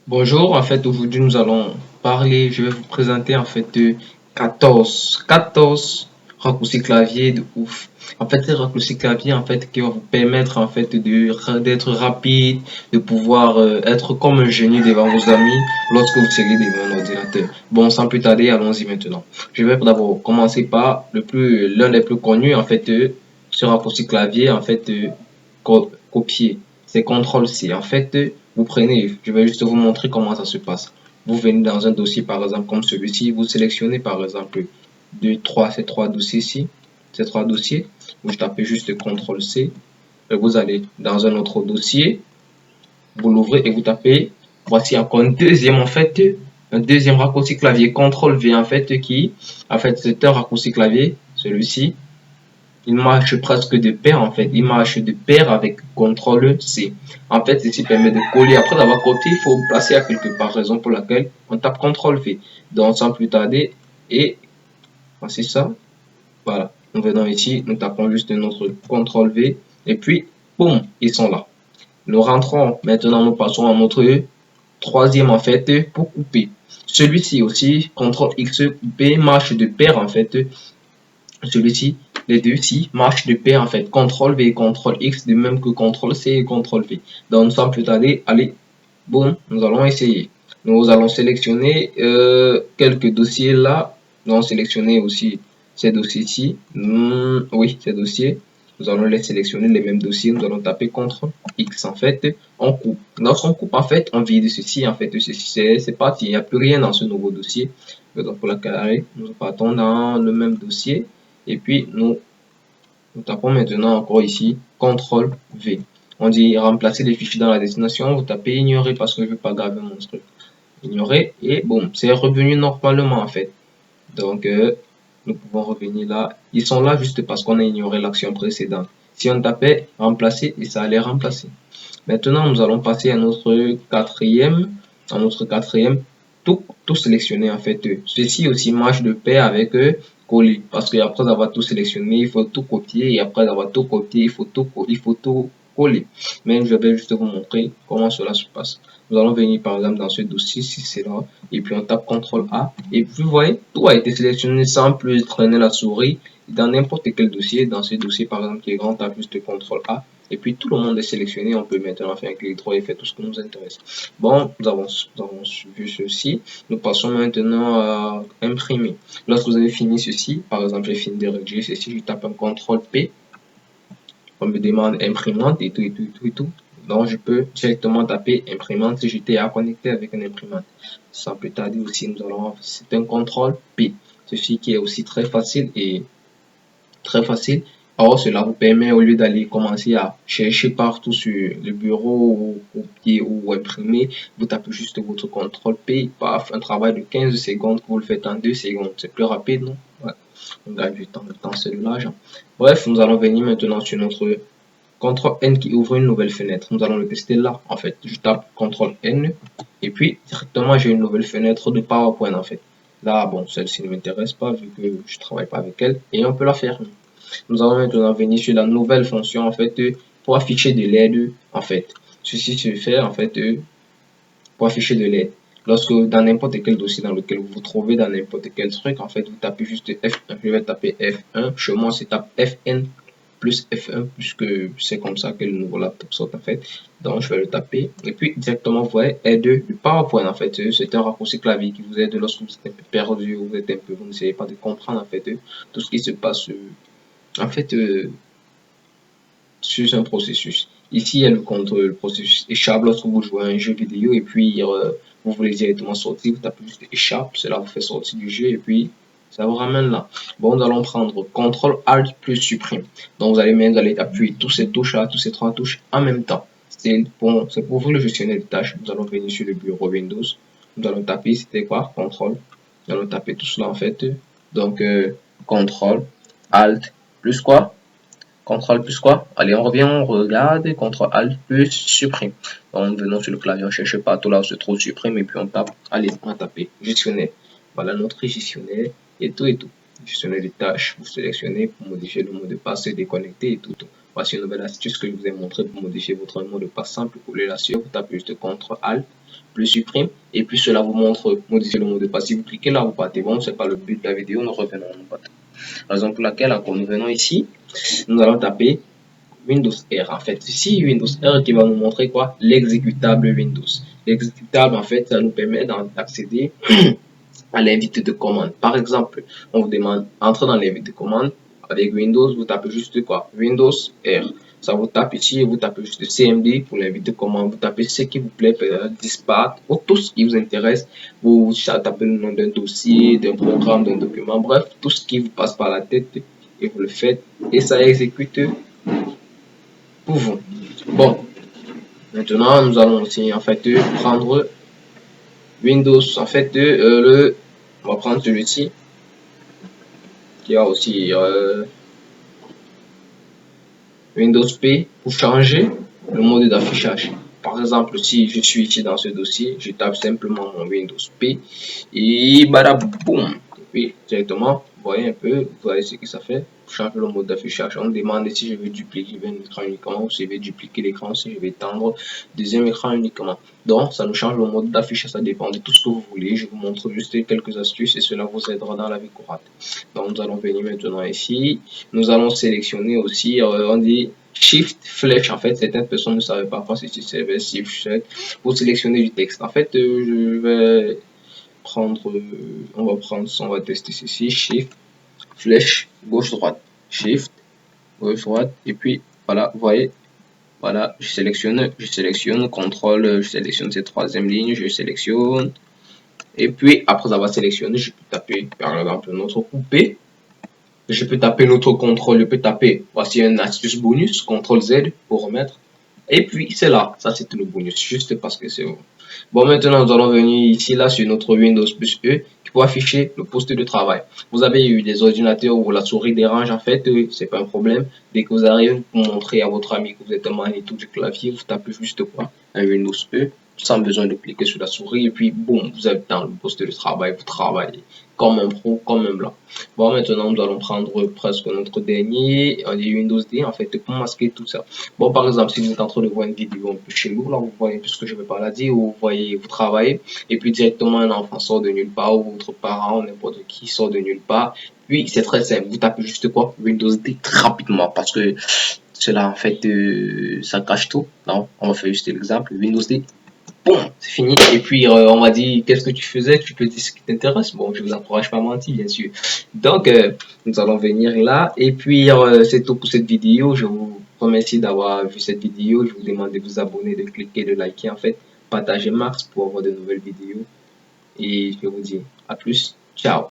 Bonjour, en fait aujourd'hui nous allons parler, je vais vous présenter en fait 14 raccourcis clavier de ouf. En fait ces raccourcis clavier en fait qui vont vous permettre en fait d'être rapide, de pouvoir être comme un génie devant vos amis lorsque vous serez devant un ordinateur. Bon, sans plus tarder, allons-y maintenant. Je vais d'abord commencer par l'un des plus connus en fait ce raccourci clavier en fait copier. C'est CTRL C. En fait, vous prenez, je vais juste vous montrer comment ça se passe. Vous venez dans un dossier, par exemple, comme celui-ci, vous sélectionnez, par exemple, ces trois dossiers-ci, ces trois dossiers, vous tapez juste CTRL C, et vous allez dans un autre dossier, vous l'ouvrez et vous tapez, voici encore un deuxième, en fait, un deuxième raccourci clavier, CTRL V, en fait, c'est un raccourci clavier, celui-ci, il marche presque de pair en fait. Il marche de pair avec CTRL C. En fait, ceci permet de coller. Après avoir copié, il faut placer à quelque part, raison pour laquelle on tape CTRL V. Donc, sans plus tarder, et voici ça. Voilà. Nous venons ici, nous tapons juste notre CTRL V, et puis, boum, ils sont là. Nous rentrons, maintenant nous passons à notre troisième en fait pour couper. Celui-ci aussi, CTRL X couper, marche de pair en fait. Celui-ci, les deux-ci marchent de pair en fait. CTRL V et CTRL X, de même que CTRL C et CTRL V. Donc, sans plus tarder, allez, boum, nous allons essayer. Nous allons sélectionner quelques dossiers là. Nous allons sélectionner aussi ces dossiers-ci. Oui, ces dossiers. Nous allons les sélectionner, les mêmes dossiers. Nous allons taper CTRL X en fait. On coupe. Lorsqu'on coupe en fait, on vide ceci en fait. Ceci, c'est parti. Il n'y a plus rien dans ce nouveau dossier. Donc, pour la carré, nous partons dans le même dossier. Et puis, nous tapons maintenant encore ici, CTRL V. On dit remplacer les fichiers dans la destination. Vous tapez ignorer parce que je ne veux pas graver mon truc. Ignorer et bon, c'est revenu normalement en fait. Donc, nous pouvons revenir là. Ils sont là juste parce qu'on a ignoré l'action précédente. Si on tapait remplacer, et ça allait remplacer. Maintenant, nous allons passer à notre quatrième, tout sélectionner en fait. Ceci aussi marche de pair avec coller, parce qu'après avoir tout sélectionné, il faut tout copier, et après avoir tout copié, il faut tout coller. Mais je vais juste vous montrer comment cela se passe. Nous allons venir par exemple dans ce dossier, si c'est là, et puis on tape CTRL A, et puis vous voyez, tout a été sélectionné sans plus traîner la souris. Dans n'importe quel dossier, dans ce dossier par exemple qui est grand, tape juste CTRL A, et puis tout le monde est sélectionné. On peut maintenant faire un clic droit et faire tout ce qui nous intéresse. Bon, nous avons vu ceci. Nous passons maintenant à imprimer. Lorsque vous avez fini ceci, par exemple, j'ai fini de rédiger ceci, je tape un CTRL P. On me demande imprimante et tout. Donc, je peux directement taper imprimante si j'étais à connecter avec une imprimante. Sans plus tarder aussi, nous allons, c'est un CTRL P. Ceci qui est aussi très facile et très facile. Or, cela vous permet, au lieu d'aller commencer à chercher partout sur le bureau ou copier ou imprimer, vous tapez juste votre CTRL P, paf, un travail de 15 secondes que vous le faites en 2 secondes. C'est plus rapide, non? Ouais. On gagne du temps, c'est de l'argent. Bref, nous allons venir maintenant sur notre CTRL N qui ouvre une nouvelle fenêtre. Nous allons le tester là, en fait. Je tape CTRL N et puis directement j'ai une nouvelle fenêtre de PowerPoint, en fait. Là, bon, celle-ci ne m'intéresse pas vu que je travaille pas avec elle et on peut la faire. Nous allons maintenant venir sur la nouvelle fonction en fait pour afficher de l'aide en fait. Ceci se fait en fait pour afficher de l'aide. Lorsque dans n'importe quel dossier dans lequel vous vous trouvez, dans n'importe quel truc, en fait, vous tapez juste F1. Je vais taper F1. Chez moi, c'est tape Fn plus F1 puisque c'est comme ça que le nouveau laptop sort en fait. Donc, je vais le taper. Et puis, directement, vous voyez, aide du PowerPoint en fait. C'est un raccourci clavier qui vous aide lorsque vous êtes un peu perdu, vous êtes un peu, vous n'essayez pas de comprendre en fait tout ce qui se passe en fait, c'est un processus. Ici, il y a le processus échappe lorsque vous jouez à un jeu vidéo et puis vous voulez directement sortir, vous tapez juste échappe, cela vous fait sortir du jeu et puis ça vous ramène là. Bon, nous allons prendre CTRL ALT plus supprime. Donc vous allez appuyer tous ces touches là, tous ces trois touches en même temps. C'est pour ouvrir le gestionnaire de tâches. Nous allons venir sur le bureau Windows. Nous allons taper, c'était quoi? CTRL. Nous allons taper tout cela en fait. Donc CTRL ALT plus quoi? CTRL plus quoi? Allez, on revient, on regarde, CTRL ALT plus supprime. Donc, venons sur le clavier, on cherche partout là où se trouve supprime et puis on tape. Allez, on va taper gestionnaire. Voilà notre gestionnaire et tout et tout. Gestionnaire des tâches, vous sélectionnez pour modifier le mot de passe et déconnecter et tout. voici une nouvelle astuce que je vous ai montré pour modifier votre mot de passe simple. Vous voulez l'assurer, vous tapez juste CTRL ALT plus supprime et puis cela vous montre modifier le mot de passe. Si vous cliquez là, vous partez. Bon, c'est pas le but de la vidéo, nous revenons. Raison pour laquelle, encore nous venons ici, nous allons taper Windows R. En fait, ici, Windows R qui va nous montrer quoi? L'exécutable Windows. L'exécutable, en fait, ça nous permet d'accéder à l'invite de commande. Par exemple, on vous demande entrer dans l'invite de commande. Avec Windows, vous tapez juste quoi? Windows R. Ça vous tape ici et vous tapez juste CMD pour l'invite de commande. Vous tapez ce qui vous plaît, dispatch ou tout ce qui vous intéresse. Vous tapez le nom d'un dossier, d'un programme, d'un document, bref, tout ce qui vous passe par la tête et vous le faites et ça exécute pour vous. Bon, maintenant nous allons aussi en fait prendre Windows, en fait on va prendre celui-ci qui a aussi Windows P pour changer le mode d'affichage. Par exemple, si je suis ici dans ce dossier, je tape simplement mon Windows P et badaboum. Et puis directement, vous voyez un peu, vous voyez ce que ça fait. Pour changer le mode d'affichage, on me demande si je veux dupliquer un écran uniquement ou si je vais dupliquer l'écran, si je vais tendre deuxième écran uniquement. Donc, ça nous change le mode d'affichage, ça dépend de tout ce que vous voulez. Je vous montre juste quelques astuces et cela vous aidera dans la vie courante. Donc, nous allons venir maintenant ici. Nous allons sélectionner aussi, on dit Shift Flèche. En fait, certaines personnes ne savaient pas si c'est Shift Flèche pour sélectionner du texte. En fait, je vais prendre, on va tester ceci, Shift Flèche gauche droite, Shift gauche droite et puis voilà, vous voyez. Voilà, je sélectionne, contrôle, je sélectionne cette troisième ligne, je sélectionne. Et puis, après avoir sélectionné, je peux taper, par exemple, notre coupé. Je peux taper notre contrôle, je peux taper, voici un astuce bonus, CTRL Z pour remettre. Et puis, c'est là, ça c'est le bonus, juste parce que c'est bon. Bon, maintenant, nous allons venir ici, là, sur notre Windows plus E, qui peut afficher le poste de travail. Vous avez eu des ordinateurs où la souris dérange, en fait, c'est pas un problème. Dès que vous arrivez, vous montrez à votre ami que vous êtes un magnéto du clavier, vous tapez juste quoi? Un Windows E, sans besoin de cliquer sur la souris, et puis, boum, vous êtes dans le poste de travail, vous travaillez comme un pro, comme un blanc. Bon, maintenant, nous allons prendre presque notre dernier, Windows D, en fait, pour masquer tout ça. Bon, par exemple, si vous êtes en train de voir une vidéo un peu chez vous, là, vous voyez tout ce que je vais pas la dire, vous voyez, vous travaillez, et puis directement un enfant sort de nulle part, ou votre parent, n'importe qui sort de nulle part. Puis, c'est très simple, vous tapez juste quoi? Windows D rapidement, parce que cela, en fait, ça cache tout. Non, on va faire juste l'exemple, Windows D. Bon, c'est fini. Et puis, on m'a dit, qu'est-ce que tu faisais? Tu peux dire ce qui t'intéresse. Bon, je vous encourage pas à mentir, bien sûr. Donc, nous allons venir là. Et puis, c'est tout pour cette vidéo. Je vous remercie d'avoir vu cette vidéo. Je vous demande de vous abonner, de cliquer, de liker, en fait. Partagez max pour avoir de nouvelles vidéos. Et je vous dis à plus. Ciao.